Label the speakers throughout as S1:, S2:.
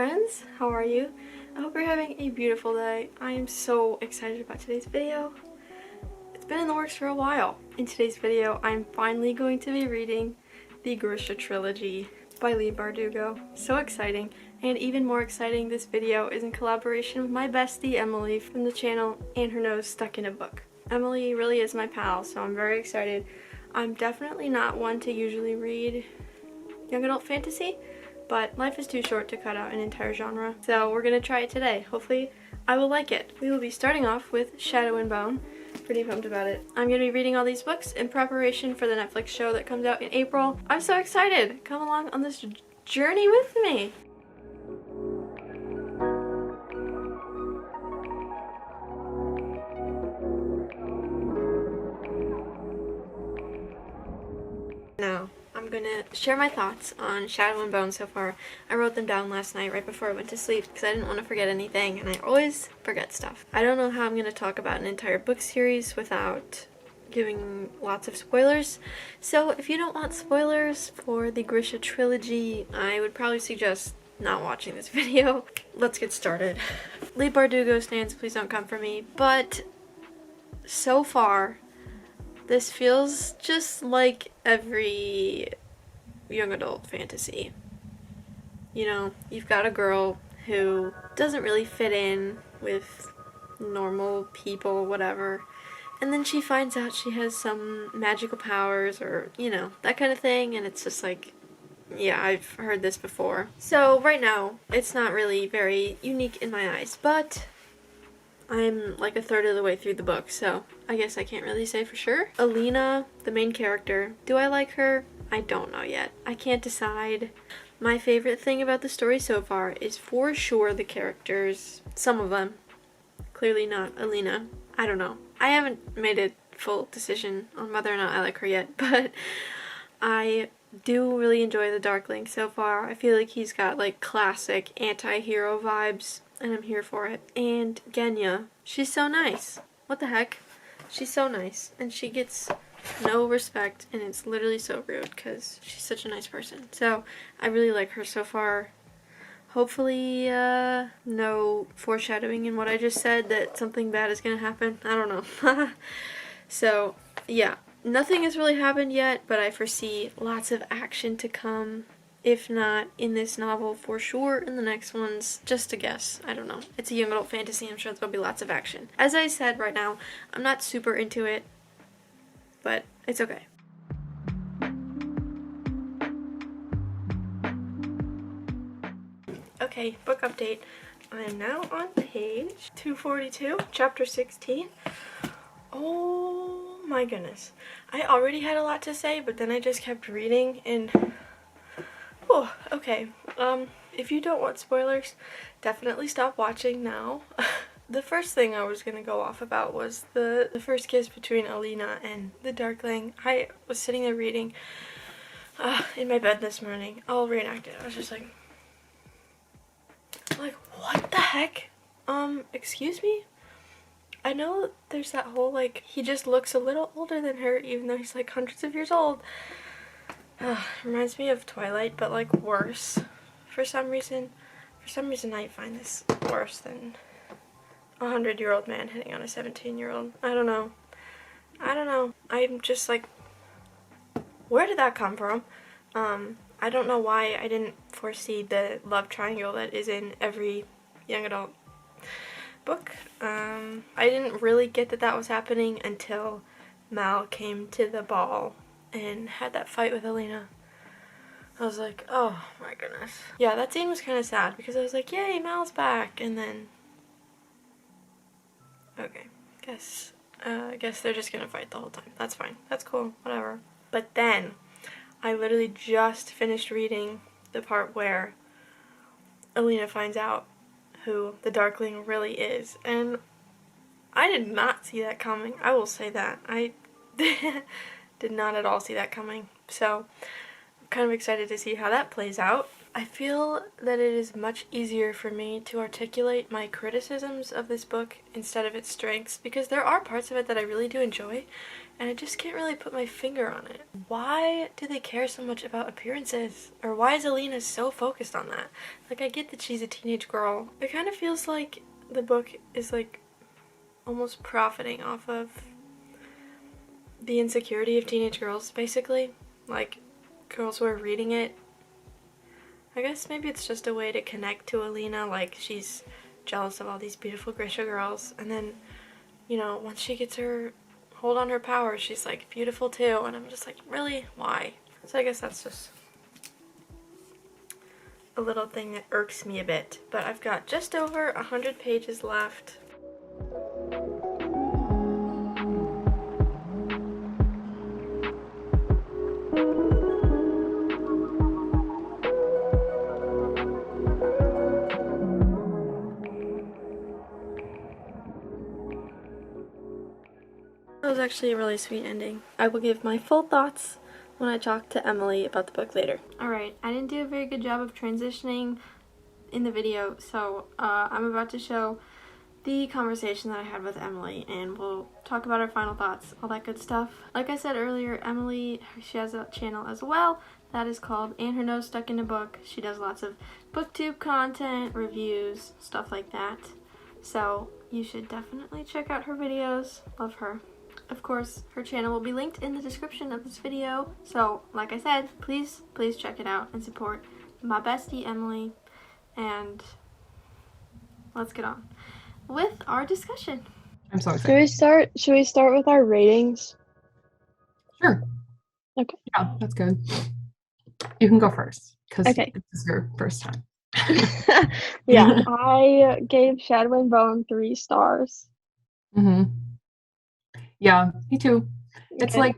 S1: friends, how are you? I hope you're having a beautiful day. I am so excited about today's video. It's been in the works for a while. In today's video, I'm finally going to be reading the Grisha trilogy by Leigh Bardugo. So exciting. And even more exciting, this video is in collaboration with my bestie Emily from the channel And Her Nose Stuck in a Book. Emily really is my pal, so I'm very excited. I'm definitely not one to usually read young adult fantasy, but life is too short to cut out an entire genre, so we're gonna try it today. Hopefully I will like it. We will be starting off with Shadow and Bone. Pretty pumped about it. I'm gonna be reading all these books in preparation for the Netflix show that comes out in April. I'm so excited! Come along on this journey with me! Now, I'm gonna share my thoughts on Shadow and Bone so far. I wrote them down last night right before I went to sleep because I didn't want to forget anything, and I always forget stuff. I don't know how I'm gonna talk about an entire book series without giving lots of spoilers. So if you don't want spoilers for the Grisha trilogy, I would probably suggest not watching this video. Let's get started. Leigh Bardugo stands, please don't come for me, but so far, this feels just like every young adult fantasy. You know, you've got a girl who doesn't really fit in with normal people, whatever, and then she finds out she has some magical powers or, you know, that kind of thing, and it's just like, yeah, I've heard this before. So right now, it's not really very unique in my eyes, but I'm like a third of the way through the book, so I guess I can't really say for sure. Alina, the main character, do I like her? I don't know yet. I can't decide. My favorite thing about the story so far is for sure the characters. Some of them. Clearly not Alina. I don't know. I haven't made a full decision on whether or not I like her yet, but I do really enjoy the Darkling so far. I feel like he's got like classic anti-hero vibes, and I'm here for it. And Genya, she's so nice. What the heck? She's so nice, and she gets no respect, and it's literally so rude because she's such a nice person. So I really like her so far. Hopefully no foreshadowing in what I just said that something bad is gonna happen. I don't know. So yeah, nothing has really happened yet, but I foresee lots of action to come. If not in this novel, for sure in the next ones. Just a guess. I don't know. It's a young adult fantasy. I'm sure there'll be lots of action. As I said right now, I'm not super into it, but it's okay. Okay, book update. I am now on page 242, chapter 16. Oh my goodness. I already had a lot to say, but then I just kept reading and oh, okay. If you don't want spoilers, definitely stop watching now. The first thing I was gonna go off about was the first kiss between Alina and the Darkling. I was sitting there reading in my bed this morning. I'll reenact it. I was just like, what the heck? Excuse me? I know there's that whole, like, he just looks a little older than her, even though he's, like, hundreds of years old. Reminds me of Twilight, but, like, worse. For some reason I find this worse than a 100-year-old man hitting on a 17-year-old. I don't know. I'm just, like, where did that come from? I don't know why I didn't foresee the love triangle that is in every young adult book. I didn't really get that was happening until Mal came to the ball and had that fight with Alina. I was like, oh my goodness. Yeah, that scene was kind of sad because I was like, yay, Mal's back, and then okay, I guess they're just gonna fight the whole time. That's fine. That's cool. Whatever. But then I literally just finished reading the part where Alina finds out who the Darkling really is, and I did not see that coming. I will say that. I did not at all see that coming. So I'm kind of excited to see how that plays out. I feel that it is much easier for me to articulate my criticisms of this book instead of its strengths, because there are parts of it that I really do enjoy, and I just can't really put my finger on it. Why do they care so much about appearances? Or why is Alina so focused on that? Like, I get that she's a teenage girl. It kind of feels like the book is, like, almost profiting off of the insecurity of teenage girls, basically. Like, girls who are reading it. I guess maybe it's just a way to connect to Alina, like, she's jealous of all these beautiful Grisha girls, and then, you know, once she gets her hold on her power, she's, like, beautiful too, and I'm just like, really? Why? So I guess that's just a little thing that irks me a bit. But I've got just over 100 pages left. That was actually a really sweet ending. I will give my full thoughts when I talk to Emily about the book later. Alright, I didn't do a very good job of transitioning in the video, so I'm about to show the conversation that I had with Emily, and we'll talk about our final thoughts, all that good stuff. Like I said earlier, Emily, she has a channel as well that is called And Her Nose Stuck in a Book. She does lots of booktube content, reviews, stuff like that. So you should definitely check out her videos. Love her. Of course, her channel will be linked in the description of this video. So, like I said, please check it out and support my bestie, Emily. And let's get on with our discussion.
S2: I'm so excited.
S3: Should we start with our ratings?
S2: Sure.
S3: Okay.
S2: Yeah, that's good. You can go first, because
S3: Okay.
S2: this is your first time.
S3: Yeah, I gave Shadow and Bone 3 stars.
S2: Mm-hmm. Yeah, me too. It's
S3: Okay.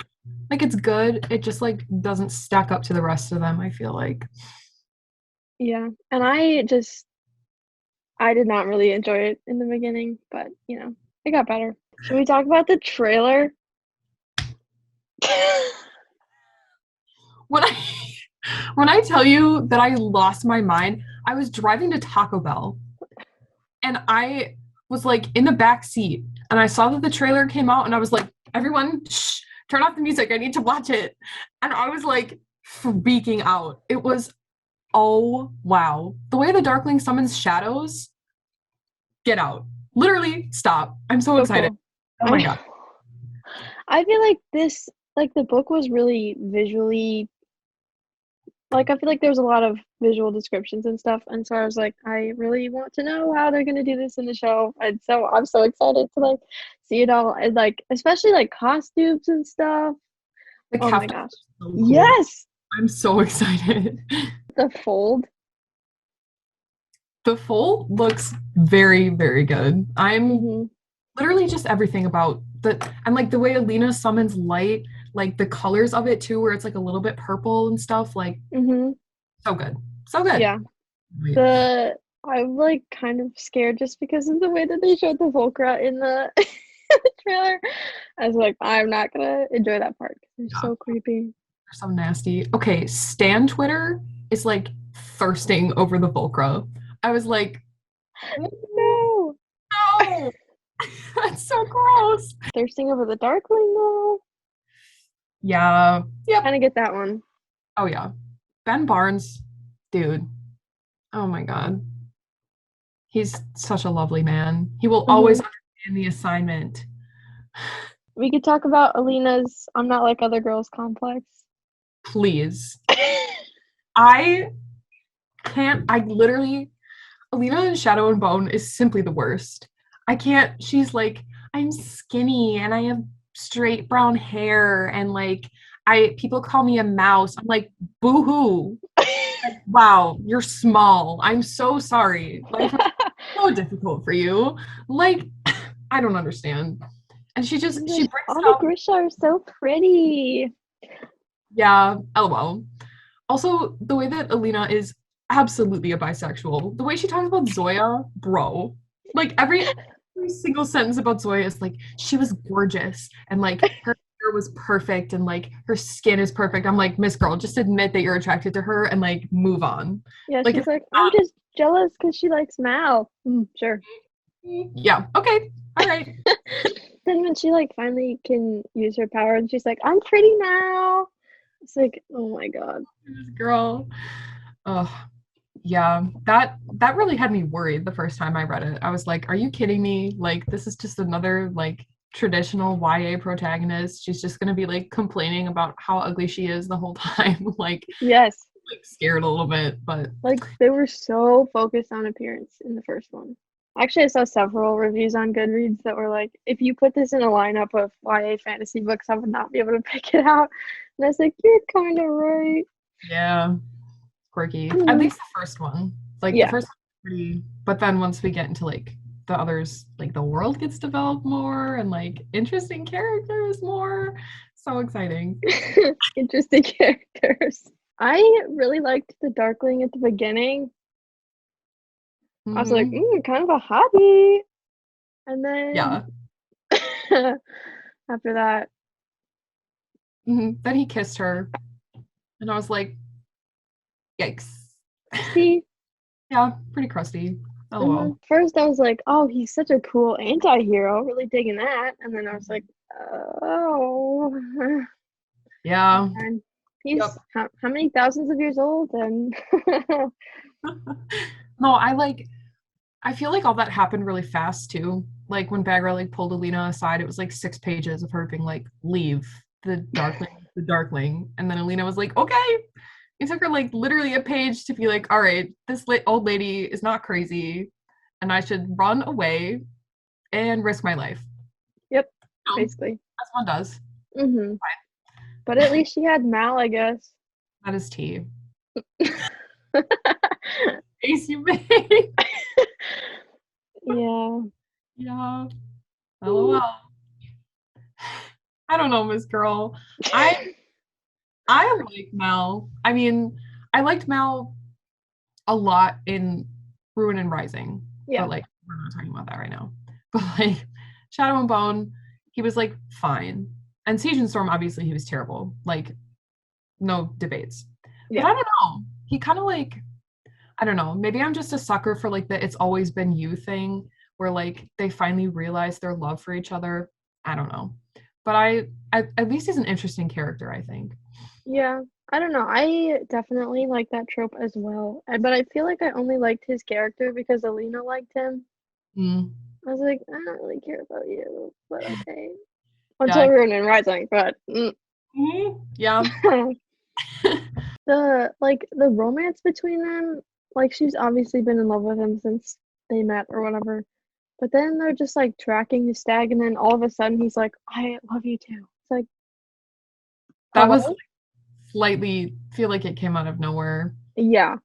S2: like it's good. It just like doesn't stack up to the rest of them, I feel like.
S3: Yeah, and I did not really enjoy it in the beginning, but you know, it got better. Should we talk about the trailer?
S2: When I tell you that I lost my mind, I was driving to Taco Bell and I was like in the back seat and I saw that the trailer came out and I was like, everyone, shh, turn off the music. I need to watch it. And I was like freaking out. It was, oh, wow. The way the Darkling summons shadows, get out. Literally, stop. I'm so excited.
S3: Cool.
S2: Oh my God.
S3: I feel like the book was really visually, like, I feel like there was a lot of visual descriptions and stuff, and so I was like, I really want to know how they're gonna do this in the show, and so I'm so excited to like see it all, and like especially like costumes and stuff. Oh my gosh.
S2: So cool.
S3: Yes!
S2: I'm so excited.
S3: The fold.
S2: The fold looks very, very good. I'm literally just everything about and like the way Alina summons light, like the colors of it too, where it's like a little bit purple and stuff, like so good. So good.
S3: Yeah. I'm like kind of scared just because of the way that they showed the Volcra in the trailer. I was like, I'm not gonna enjoy that part because they're so creepy.
S2: They're so nasty. Okay, Stan Twitter is like thirsting over the Volcra. I was like,
S3: no.
S2: That's so gross.
S3: Thirsting over the Darkling though.
S2: Yeah. Yep.
S3: Kind of get that one.
S2: Oh yeah. Ben Barnes, dude. Oh my God. He's such a lovely man. He will always understand the assignment.
S3: We could talk about Alina's I'm not like other girls complex.
S2: Please. I literally, Alina in Shadow and Bone is simply the worst. I can't, she's like, I'm skinny and I have straight brown hair and like, people call me a mouse. I'm like, boo-hoo. Like, wow, you're small. I'm so sorry. Like, it's so difficult for you. Like, I don't understand. And she brings
S3: all the Grisha are so pretty.
S2: Yeah, lol. Also, the way that Alina is absolutely a bisexual. The way she talks about Zoya, bro. Like every single sentence about Zoya is like, she was gorgeous and like her hair hair was perfect and like her skin is perfect. I'm like, Miss Girl, just admit that you're attracted to her and like move on.
S3: Yeah,
S2: Like
S3: she's
S2: it's
S3: like, I'm just jealous because she likes Mal. Sure.
S2: yeah, okay, all right.
S3: Then when she like finally can use her power, and she's like, I'm pretty now. It's like, oh my god.
S2: This girl. Oh, yeah. That really had me worried the first time I read it. I was like, are you kidding me? Like this is just another like traditional YA protagonist. She's just gonna be like complaining about how ugly she is the whole time.
S3: Yes,
S2: Like scared a little bit, but
S3: like they were so focused on appearance in the first one. Actually, I saw several reviews on Goodreads that were like, if you put this in a lineup of YA fantasy books, I would not be able to pick it out. And I was like, you're kind of right.
S2: yeah, quirky. At
S3: Mhm.
S2: least the first one. Like the
S3: Yeah.
S2: first one's pretty, but then once we get into like the others, like the world gets developed more and like interesting characters more. So exciting.
S3: Interesting characters. I really liked the Darkling at the beginning. I was like,
S2: Mhm.
S3: kind of a hobby. And then
S2: Yeah.
S3: after that,
S2: Then he kissed her, and I was like, yikes.
S3: Christy.
S2: Yeah, pretty crusty. LOL.
S3: First, I was like, oh, he's such a cool anti-hero. Really digging that. And then I was like, oh.
S2: Yeah.
S3: And
S2: Yep.
S3: he's how many thousands of years old? And
S2: No, I feel like all that happened really fast too. Like when Bagra like pulled Alina aside, it was like 6 pages of her being like, leave the Darkling. And then Alina was like, okay. It took her like literally a page to be like, all right, this old lady is not crazy and I should run away and risk my life.
S3: yep,
S2: So,
S3: basically.
S2: as one does.
S3: But at least she had Mal, I guess.
S2: That is tea. Face you made.
S3: Yeah.
S2: Yeah. LOL. I don't know, Miss Girl. I like Mal. I mean, I liked Mal a lot in Ruin and Rising.
S3: Yeah.
S2: But like we're not talking about that right now. But like Shadow and Bone, he was like fine. And Siege and Storm, obviously he was terrible. Like no debates.
S3: Yeah.
S2: But I don't know. He kind of like I don't know. Maybe I'm just a sucker for like the it's always been you thing where like they finally realize their love for each other. I don't know. But at least he's an interesting character, I think.
S3: Yeah. I don't know. I definitely like that trope as well. But I feel like I only liked his character because Alina liked him.
S2: Mm.
S3: I was like, I don't really care about you, but okay.
S2: Yeah.
S3: Until Ruin and Rising, but
S2: Yeah.
S3: the romance between them, like she's obviously been in love with him since they met or whatever. But then they're just like tracking the stag, and then all of a sudden he's like, I love you too. It's like
S2: That was
S3: hello?
S2: slightly feel like it came out of nowhere.
S3: Yeah.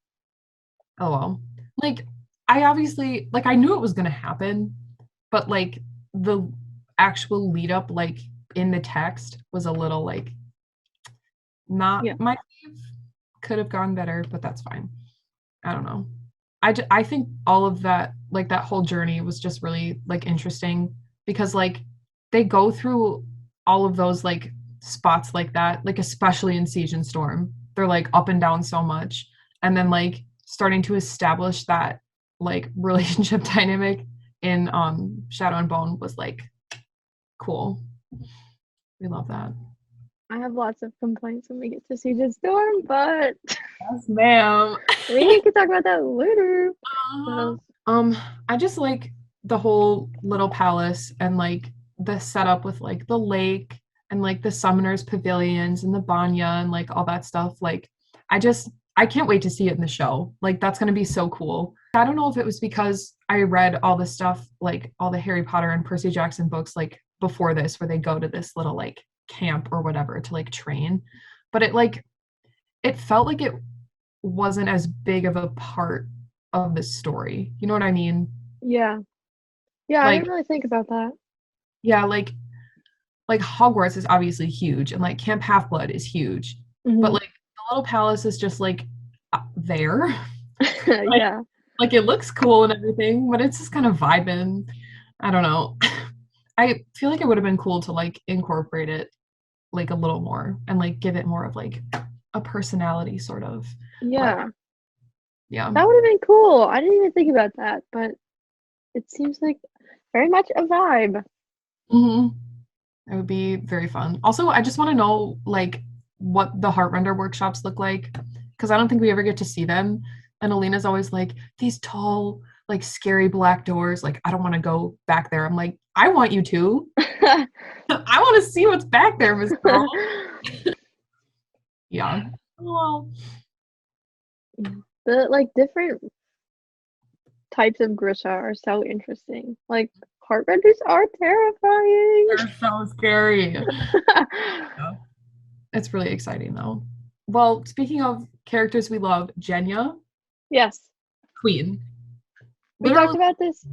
S2: Oh well. Like I obviously like I knew it was gonna happen, but like the actual lead up like in the text was a little like not
S3: Yeah.
S2: my fave. Could have gone better, but that's fine. I don't know. I think all of that like that whole journey was just really like interesting because like they go through all of those like spots like that, like especially in Siege and Storm. They're like up and down so much. And then like starting to establish that like relationship dynamic in Shadow and Bone was like cool. We love that.
S3: I have lots of complaints when we get to Siege and Storm, but
S2: Yes, ma'am.
S3: we can talk about that later.
S2: I just like the whole little palace and like the setup with like the lake and like the summoners pavilions and the banya and like all that stuff. Like I can't wait to see it in the show. Like that's gonna be so cool. I don't know if it was because I read all the stuff, like all the Harry Potter and Percy Jackson books like before this, where they go to this little like camp or whatever to like train. But it felt like it wasn't as big of a part of the story. You know what I mean?
S3: Yeah. Yeah, I
S2: Like,
S3: didn't really think about that.
S2: yeah, like Hogwarts is obviously huge and like Camp Half-Blood is huge. But
S3: Mhm.
S2: like the little palace is just like there. Like,
S3: Yeah.
S2: like it looks cool and everything, but it's just kind of vibing. I don't know. I feel like it would have been cool to like incorporate it like a little more and like give it more of like a personality sort of.
S3: Yeah,
S2: Yeah.
S3: that would have been cool. I didn't even think about that, but it seems like very much a vibe.
S2: hmm It would be very fun. Also, I just want to know like what the Heartrender workshops look like because I don't think we ever get to see them. And Alina's always like, these tall, like scary black doors. Like, I don't want to go back there. I'm like, I want you to. I want to see what's back there, Miss Girl. Yeah. Well,
S3: The like different types of Grisha are so interesting. Like heartrenders are terrifying.
S2: they're so scary. Yeah. It's really exciting though. Well, speaking of characters we love, Jenya,
S3: Yes,
S2: Queen.
S3: we talked
S2: Literally,
S3: about this.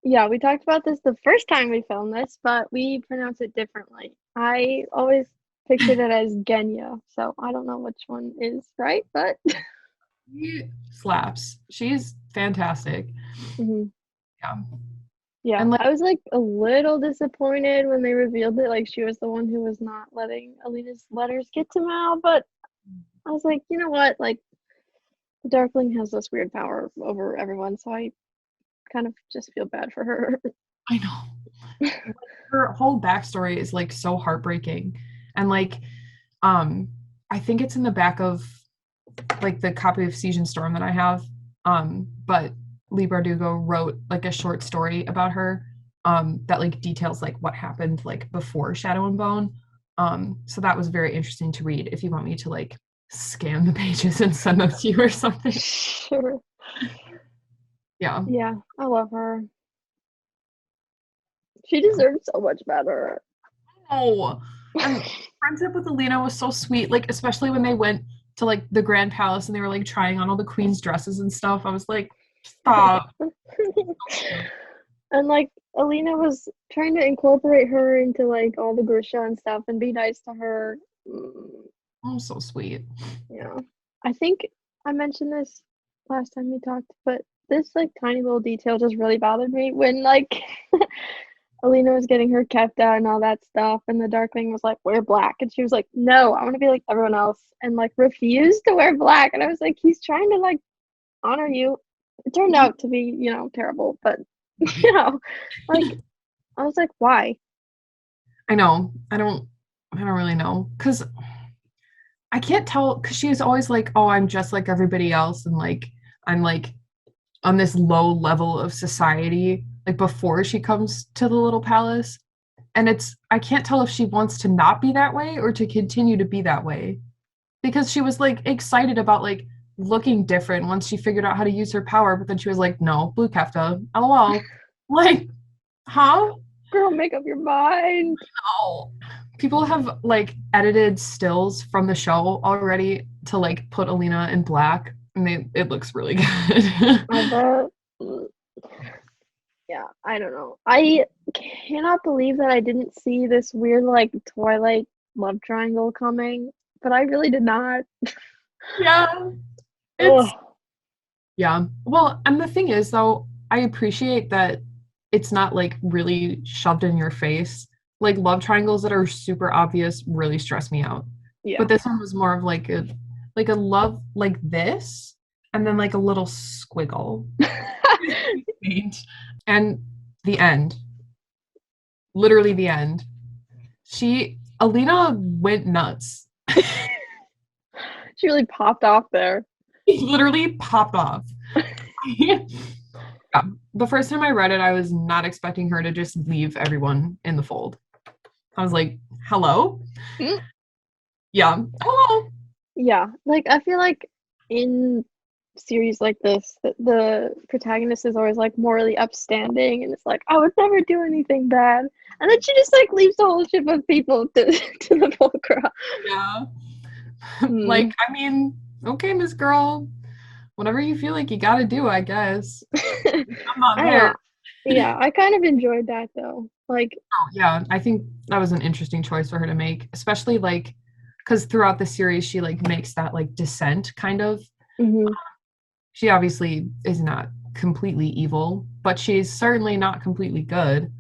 S3: Yeah, we talked about this the first time we filmed this, but we pronounce it differently. I always pictured it as Genya, so I don't know which one is right, but
S2: she slaps. She's fantastic.
S3: Mhm.
S2: Yeah.
S3: Yeah,
S2: And like,
S3: I was like a little disappointed when they revealed it, like she was the one who was not letting Alina's letters get to Mal, but I was like, you know what? Like the Darkling has this weird power over everyone, so I kind of just feel bad for her.
S2: I know. Her whole backstory is like so heartbreaking. And like, I think it's in the back of like the copy of Siege and Storm that I have. But Lee Bardugo wrote like a short story about her that like details like what happened like before Shadow and Bone. So that was very interesting to read if you want me to like scan the pages and send them to you or something.
S3: Sure.
S2: Yeah.
S3: Yeah, I love her. She deserves so much better.
S2: Oh, and friendship with Alina was so sweet, like especially when they went to like the Grand Palace and they were like trying on all the queen's dresses and stuff. I was like, stop.
S3: And like Alina was trying to incorporate her into like all the Grisha and stuff and be nice to her.
S2: Oh, so sweet.
S3: Yeah. I think I mentioned this last time we talked, but this like tiny little detail just really bothered me when like Alina was getting her kept out and all that stuff, and the Darkling was like, wear black. And she was like, no, I want to be like everyone else, and like refused to wear black. And I was like, he's trying to like honor you. It turned out to be, terrible, but like I was like, why?
S2: I know. I don't really know. Cause I can't tell because she was always like, oh, I'm just like everybody else, and like I'm like on this low level of society, like before she comes to the little palace. And I can't tell if she wants to not be that way or to continue to be that way. Because she was like excited about like looking different once she figured out how to use her power, but then she was like, no, blue kefta, lol. Like, huh?
S3: Girl, make up your mind.
S2: Oh. People have like edited stills from the show already to like put Alina in black, and it looks really good.
S3: I bet. Yeah, I don't know. I cannot believe that I didn't see this weird like Twilight love triangle coming, but I really did not.
S2: Yeah. It's
S3: Ugh.
S2: yeah. Well, and the thing is though, I appreciate that it's not like really shoved in your face. Like love triangles that are super obvious really stress me out.
S3: Yeah.
S2: But this one was more of like a love like this and then like a little squiggle. And the end. Literally the end. Alina went nuts.
S3: She really popped off there.
S2: Literally popped off. Yeah. The first time I read it, I was not expecting her to just leave everyone in the fold. I was like, hello?
S3: Mm.
S2: Yeah. Hello.
S3: Yeah, like I feel like in series like this, the protagonist is always like morally upstanding and it's like, I would never do anything bad. And then she just like leaves the whole ship of people to the Volcra.
S2: Yeah.
S3: Hmm.
S2: Like, I mean, okay, Miss Girl. Whatever you feel like you gotta do, I guess. I'm not
S3: I don't
S2: there.
S3: know. Yeah, I kind of enjoyed that though. Like,
S2: Oh, yeah, I think that was an interesting choice for her to make, especially like because throughout the series she like makes that like descent kind of.
S3: mhm.
S2: She obviously is not completely evil, but she's certainly not completely good.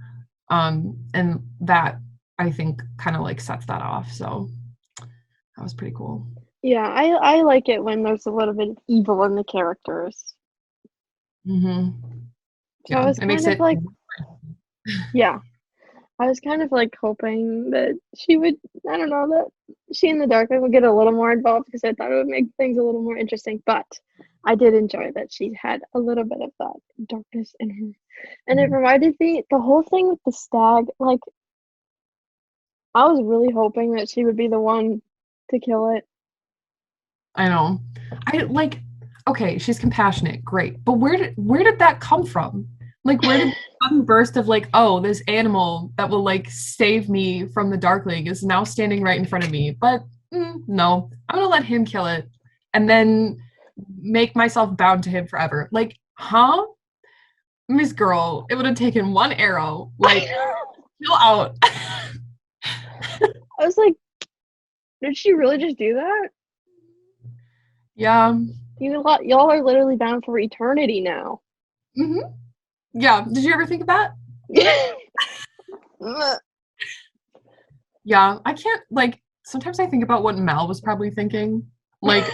S2: And that I think kind of like sets that off. So that was pretty cool.
S3: Yeah, I like it when there's a little bit of evil in the characters. So I
S2: Yeah,
S3: was
S2: it makes
S3: kind of
S2: it.
S3: like, yeah, I was kind of like hoping that she would, I don't know, that she and the Darkling would get a little more involved because I thought it would make things a little more interesting. But I did enjoy that she had a little bit of that darkness in her. And it reminded me, the whole thing with the stag, like, I was really hoping that she would be the one to kill it.
S2: I know. I like, okay, she's compassionate, great. But where did that come from? Like where did the sudden burst of like, oh, this animal that will like save me from the Darkling is now standing right in front of me. But no, I'm gonna let him kill it and then make myself bound to him forever. Like, huh? Miss Girl, it would have taken one arrow, like, chill out.
S3: I was like, did she really just do that?
S2: Yeah.
S3: Y'all are literally bound for eternity now.
S2: hmm Yeah. Did you ever think of that? Yeah, I can't like sometimes I think about what Mal was probably thinking. Like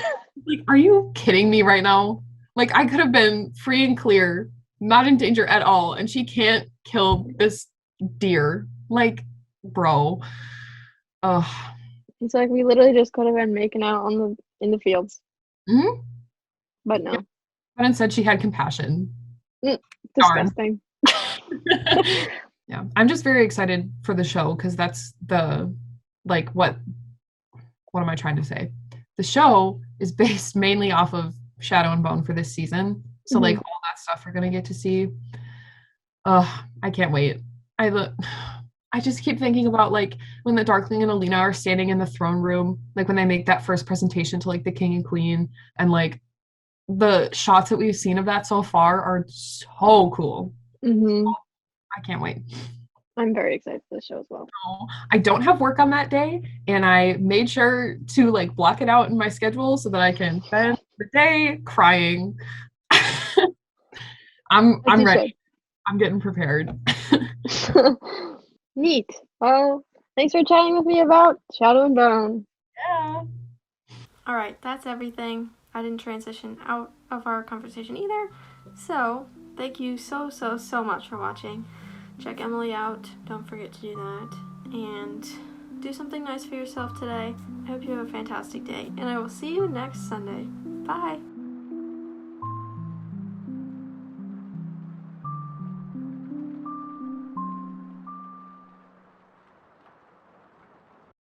S2: are you kidding me right now? Like I could have been free and clear, not in danger at all, and she can't kill this deer. Like, bro. Ugh.
S3: It's like we literally just could have been making out on the in the fields,
S2: Mhm.
S3: but
S2: Yeah.
S3: no.
S2: But instead she had compassion. Darn.
S3: Disgusting.
S2: Yeah. I'm just very excited for the show because that's the like what am I trying to say? The show is based mainly off of Shadow and Bone for this season. So like
S3: Mhm.
S2: all that stuff we're gonna get to see. I can't wait. I just keep thinking about like when the Darkling and Alina are standing in the throne room, like when they make that first presentation to like the king and queen, and like the shots that we've seen of that so far are so cool.
S3: Mhm.
S2: I can't wait.
S3: I'm very excited for the show as well.
S2: I don't have work on that day, and I made sure to like block it out in my schedule so that I can spend the day crying.
S3: As
S2: I'm
S3: you
S2: ready. I'm getting prepared.
S3: should. Neat. Well, thanks for chatting with me about Shadow and Bone.
S2: Yeah.
S1: Alright, that's everything. I didn't transition out of our conversation either. So, thank you so, so, so much for watching. Check Emily out. Don't forget to do that. And do something nice for yourself today. I hope you have a fantastic day. And I will see you next Sunday. Bye.